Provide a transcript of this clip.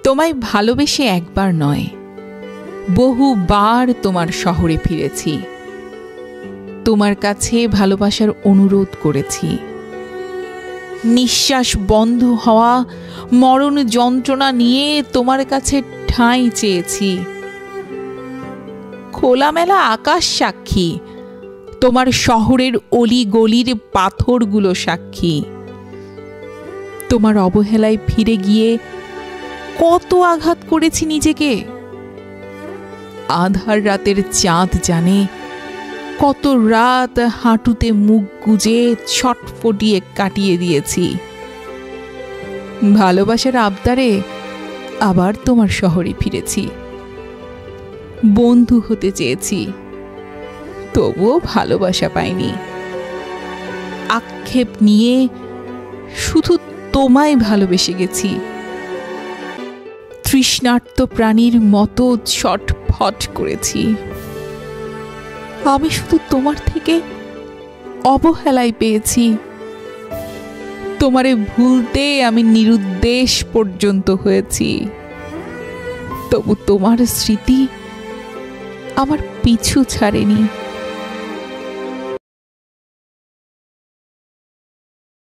তোমায় ভালোবেসে একবার নয়, বহুবার তোমার শহরে ফিরেছি। তোমার কাছে ভালোবাসার অনুরোধ করেছি। নিঃশ্বাস বন্ধ হওয়া মরণ যন্ত্রণা নিয়ে তোমার কাছে ঠাঁই চেয়েছি। খোলামেলা আকাশ সাক্ষী, তোমার শহরের অলি গলির পাথরগুলো সাক্ষী। তোমার অবহেলায় ফিরে গিয়ে কত আঘাত করেছি নিজেকে। আধার রাতের চাঁদ জানে কত রাত হাঁটুতে মুখ গুজে ছটফটিয়ে কাটিয়ে দিয়েছি। ভালোবাসার আবদারে আবার তোমার শহরে ফিরেছি। বন্ধু হতে চেয়েছি, তবুও ভালোবাসা পাইনি। আক্ষেপ নিয়ে শুধু তোমায় ভালোবেসে গেছি। তৃষ্ণার্ত প্রাণীর মতো ছটফট করেছি। আমি শুধু তোমার থেকে অবহেলাই পেয়েছি। তোমারে ভুলতে আমি নিরুদ্দেশ পর্যন্ত হয়েছি। তবু তোমার স্মৃতি আমার পিছু ছাড়েনি।